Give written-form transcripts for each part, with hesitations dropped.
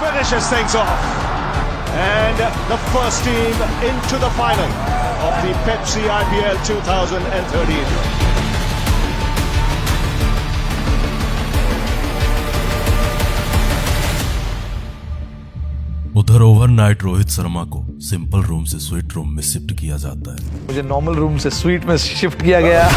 finishes things off. And the first team into the final of the Pepsi IPL 2013. उधर overnight Rohit Sharma को simple room से suite room में shift किया जाता है। मुझे नॉर्मल रूम से स्वीट में शिफ्ट किया गया।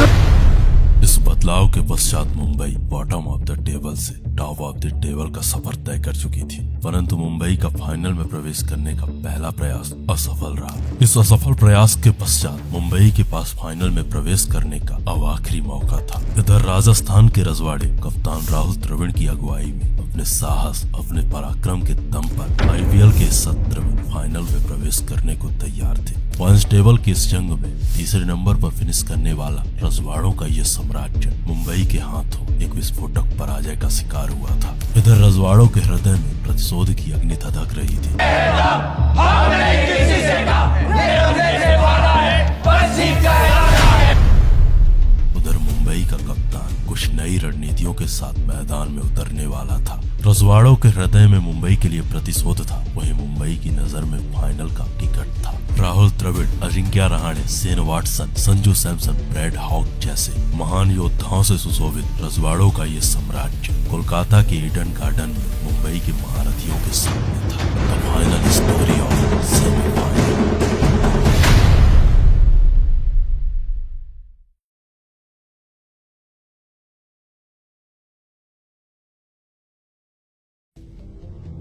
इस बदलाव के पश्चात Mumbai bottom of the table से टॉप ऑफ द टेबल का सफर तय कर चुकी थी, परंतु मुंबई का फाइनल में प्रवेश करने का पहला प्रयास असफल रहा। इस असफल प्रयास के पश्चात मुंबई के पास फाइनल में प्रवेश करने का अब आखिरी मौका था। इधर राजस्थान के रजवाड़े कप्तान राहुल द्रविड़ की अगुवाई में अपने साहस, अपने पराक्रम के दम पर आईपीएल के सत्र में फाइनल में प्रवेश करने को तैयार थे। पॉइंट्स टेबल की इस जंग में तीसरे नंबर पर फिनिश करने वाला रजवाड़ों का ये साम्राज्य मुंबई के हाथों एक विस्फोटक पराजय का शिकार हुआ था। इधर रजवाड़ों के हृदय में प्रतिशोध की अग्नि धधक रही थी। उधर मुंबई का कप्तान कुछ नई रणनीतियों के साथ मैदान में उतरने वाला था। रजवाड़ों के हृदय में मुंबई के लिए प्रतिशोध था, वहीं मुंबई की नजर में फाइनल का टिकट था। Rahul Dravid, Ajinkya Rahane, Shane Watson, Sanju Samson, Brad Hogg जैसे महान योद्धाओं से सुशोभित रजवाड़ों का ये साम्राज्य कोलकाता के ईडन गार्डन में मुंबई के महारथियों के सामने था। The final story of semifinal.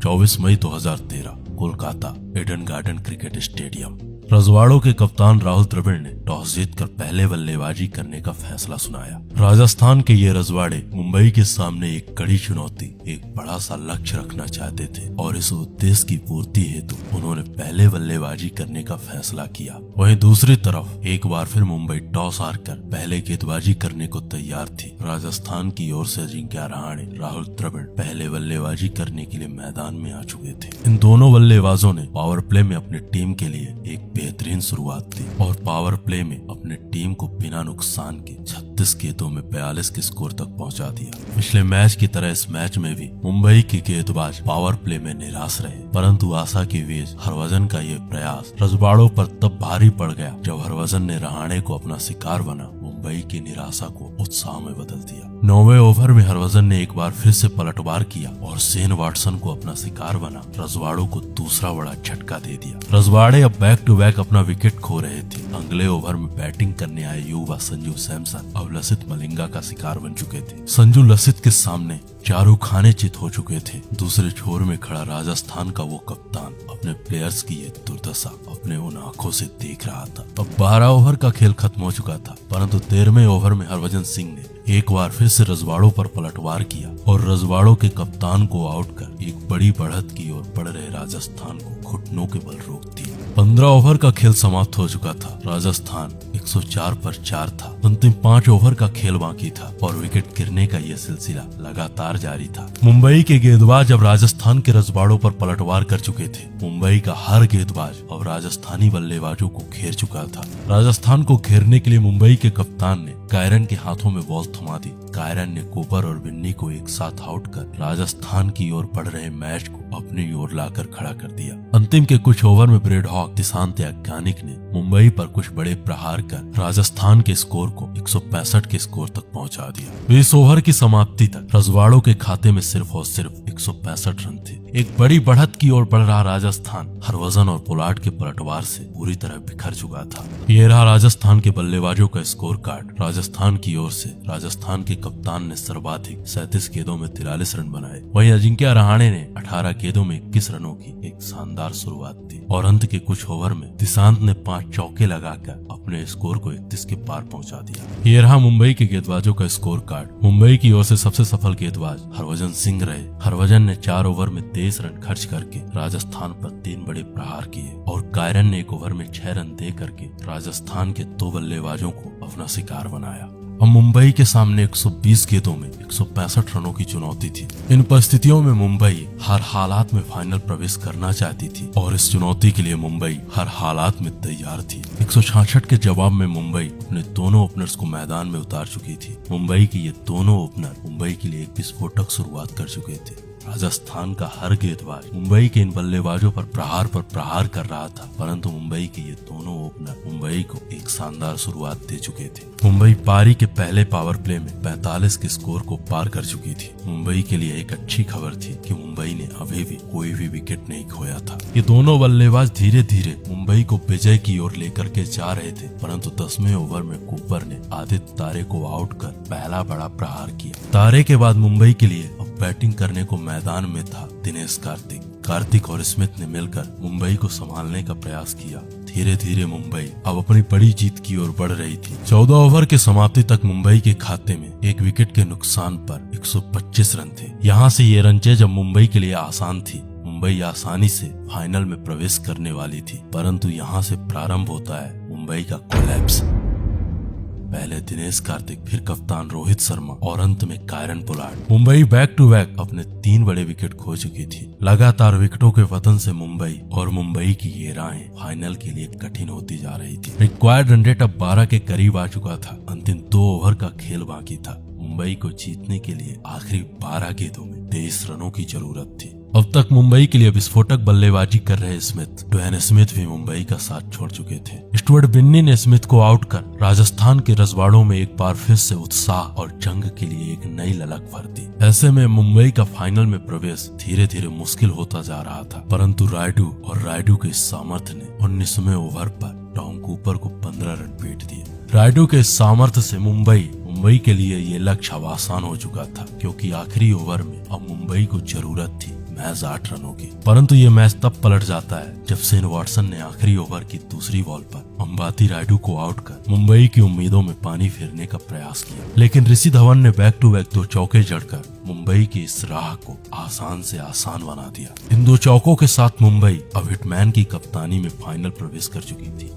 चौबीस मई 2013 Kolkata Eden Garden cricket stadium. रजवाड़ों के कप्तान राहुल द्रविड़ ने टॉस जीतकर पहले बल्लेबाजी करने का फैसला सुनाया। राजस्थान के ये रजवाड़े मुंबई के सामने एक कड़ी चुनौती, एक बड़ा सा लक्ष्य रखना चाहते थे और इस उद्देश्य की पूर्ति हेतु उन्होंने पहले बल्लेबाजी करने का फैसला किया। वहीं दूसरी तरफ एक बार फिर मुंबई टॉस हारकर पहले गेंदबाजी करने को तैयार थी। राजस्थान की ओर से अजिंक्य रहाणे, राहुल द्रविड़ पहले बल्लेबाजी करने के लिए मैदान में आ चुके थे। इन दोनों बल्लेबाजों ने पावर प्ले में अपनी टीम के लिए एक बेहतरीन शुरुआत थी और पावर प्ले में अपने टीम को बिना नुकसान के 36 गेंदों में 42 के स्कोर तक पहुंचा दिया। पिछले मैच की तरह इस मैच में भी मुंबई के गेंदबाज पावर प्ले में निराश रहे, परंतु आशा के बीच हरभजन का ये प्रयास रजवाड़ों पर तब भारी पड़ गया जब हरभजन ने रहाणे को अपना शिकार बना मुंबई की निराशा को उत्साह में बदल दिया। 9वें ओवर में हरभजन ने एक बार फिर से पलटवार किया और शेन वाटसन को अपना शिकार बना रजवाड़ों को दूसरा बड़ा झटका दे दिया। रजवाड़े अब बैक टू बैक अपना विकेट खो रहे थे। अगले ओवर में बैटिंग करने आए युवा संजू सैमसन अब लसित मलिंगा का शिकार बन चुके थे। संजू लसित के सामने चारों खाने चित हो चुके थे। दूसरे छोर में खड़ा राजस्थान का वो कप्तान अपने प्लेयर्स की ये दुर्दशा अपने उन आंखों से देख रहा था। अब 12 ओवर का खेल खत्म हो चुका था, परंतु 13वें ओवर में हरभजन सिंह ने एक बार फिर से रजवाड़ों पर पलटवार किया और रजवाड़ों के कप्तान को आउट कर एक बड़ी बढ़त की ओर बढ़ रहे राजस्थान को घुटनों के बल रोक दिया। 15 ओवर का खेल समाप्त हो चुका था। राजस्थान 104 पर 4 था। अंतिम 5 ओवर का खेल बाकी था और विकेट गिरने का यह सिलसिला लगातार जारी था। मुंबई के गेंदबाज अब राजस्थान के रजवाड़ों पर पलटवार कर चुके थे। मुंबई का हर गेंदबाज अब राजस्थानी बल्लेबाजों को घेर चुका था। राजस्थान को घेरने के लिए मुंबई के कप्तान ने कायरन के हाथों में बॉल थमा दी। कायरन ने कूपर और बिन्नी को एक साथ आउट कर राजस्थान की ओर बढ़ रहे मैच को अपनी ओर लाकर खड़ा कर दिया। अंतिम के कुछ ओवर में ब्रेड हॉक, दिशांत याज्ञानिक ने मुंबई पर कुछ बड़े प्रहार कर राजस्थान के स्कोर को 165 के स्कोर तक पहुंचा दिया। 20 ओवर की समाप्ति तक रजवाड़ों के खाते में सिर्फ और सिर्फ 165 रन थे। एक बड़ी बढ़त की ओर बढ़ रहा राजस्थान हरभजन और पोलार्ड के पलटवार से पूरी तरह बिखर चुका था। ये रहा राजस्थान के बल्लेबाजों का स्कोर कार्ड। राजस्थान की ओर से राजस्थान के कप्तान ने सर्वाधिक 37 गेंदों में 43 रन बनाए। वहीं अजिंक्य रहाणे ने 18 गेंदों में 21 रनों की एक शानदार शुरुआत दी और अंत के कुछ ओवर में दिशांत ने 5 चौके लगाकर अपने स्कोर को 31 के पार पहुंचा दिया। ये रहा मुंबई के गेंदबाजों का स्कोर कार्ड। मुंबई की ओर से सबसे सफल गेंदबाज हरभजन सिंह रहे। हरभजन ने 4 ओवर में 23 रन खर्च करके राजस्थान पर 3 बड़े प्रहार किए और कायरन ने 1 ओवर में 6 रन दे करके राजस्थान के 2 बल्लेबाजों को अपना शिकार बनाया। अब मुंबई के सामने 120 गेंदों में 165 रनों की चुनौती थी। इन परिस्थितियों में मुंबई हर हालात में फाइनल प्रवेश करना चाहती थी और इस चुनौती के लिए मुंबई हर हालात में तैयार थी। 166 के जवाब में मुंबई अपने दोनों ओपनर्स को मैदान में उतार चुकी थी। मुंबई के ये दोनों ओपनर मुंबई के लिए एक विस्फोटक शुरुआत कर चुके थे। राजस्थान का हर गेंदबाज मुंबई के इन बल्लेबाजों पर प्रहार कर रहा था, परंतु मुंबई के ये दोनों ओपनर मुंबई को एक शानदार शुरुआत दे चुके थे। मुंबई पारी के पहले पावर प्ले में 45 के स्कोर को पार कर चुकी थी। मुंबई के लिए एक अच्छी खबर थी कि मुंबई ने अभी भी कोई भी विकेट नहीं खोया था। ये दोनों बल्लेबाज धीरे धीरे मुंबई को विजय की ओर लेकर के जा रहे थे, परंतु 10वें ओवर में कूपर ने आदित्य तारे को आउट कर पहला बड़ा प्रहार किया। तारे के बाद मुंबई के लिए अब बैटिंग करने को मैदान में था दिनेश कार्तिक और स्मिथ ने मिलकर मुंबई को संभालने का प्रयास किया। धीरे धीरे मुंबई अब अपनी बड़ी जीत की ओर बढ़ रही थी। 14 ओवर के समाप्ति तक मुंबई के खाते में एक विकेट के नुकसान पर 125 रन थे। यहाँ से ये रन चेज अब मुंबई के लिए आसान थी। मुंबई आसानी से फाइनल में प्रवेश करने वाली थी, परंतु यहाँ से प्रारंभ होता है मुंबई का कोलैप्स। पहले दिनेश कार्तिक, फिर कप्तान रोहित शर्मा और अंत में Kieron Pollard. Mumbai back to back अपने 3 बड़े विकेट खो चुकी थी। लगातार विकेटों के पतन से मुंबई की ये राहें फाइनल के लिए कठिन होती जा रही थी। रिक्वायर्ड रन रेट अब 12 के करीब आ चुका था। अंतिम 2 ओवर का खेल बाकी था। मुंबई को जीतने के लिए आखिरी 12 गेंदों में 23 रनों की जरूरत थी। अब तक मुंबई के लिए विस्फोटक बल्लेबाजी कर रहे ड्वेन स्मिथ भी मुंबई का साथ छोड़ चुके थे। स्टुअर्ट बिन्नी ने स्मिथ को आउट कर राजस्थान के रजवाड़ों में एक बार फिर से उत्साह और जंग के लिए एक नई ललक भर दी। ऐसे में मुंबई का फाइनल में प्रवेश धीरे धीरे मुश्किल होता जा रहा था, परंतु रायडू के सामर्थ्य ने 19वें ओवर पर टॉम कूपर को 15 रन पीट दिए। रायडू के सामर्थ्य से मुंबई के लिए ये लक्ष्य अब आसान हो चुका था, क्योंकि आखिरी ओवर में अब मुंबई को जरूरत थी महज 8 रनों की। परंतु ये मैच तब पलट जाता है जब शेन वॉटसन ने आखिरी ओवर की दूसरी बॉल पर अंबाती रायडू को आउट कर मुंबई की उम्मीदों में पानी फेरने का प्रयास किया। लेकिन ऋषि धवन ने बैक टू बैक 2 चौके जड़कर मुंबई की इस राह को आसान से आसान बना दिया। इन 2 चौकों के साथ मुंबई अब हिटमैन की कप्तानी में फाइनल प्रवेश कर चुकी थी।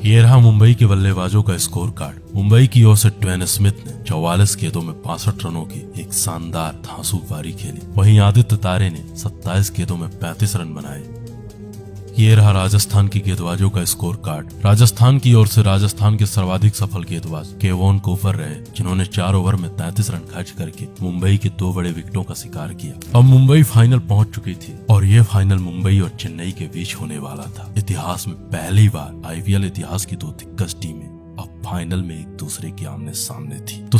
ये रहा मुंबई के बल्लेबाजों का स्कोर कार्ड। मुंबई की ओर से ड्वेन स्मिथ ने 44 गेंदों में 65 रनों की एक शानदार धांसू पारी खेली। वहीं आदित्य तारे ने 27 गेंदों में 35 रन बनाए। ये रहा राजस्थान की गेंदबाजों का स्कोर कार्ड। राजस्थान की ओर से राजस्थान के सर्वाधिक सफल गेंदबाज केवॉन कूपर रहे, जिन्होंने 4 ओवर में 33 रन खर्च करके मुंबई के 2 बड़े विकेटों का शिकार किया। अब मुंबई फाइनल पहुंच चुकी थी और ये फाइनल मुंबई और चेन्नई के बीच होने वाला था। इतिहास में पहली बार IPL इतिहास की 2 दिग्गज टीमें अब फाइनल में एक दूसरे के आमने सामने थी। तो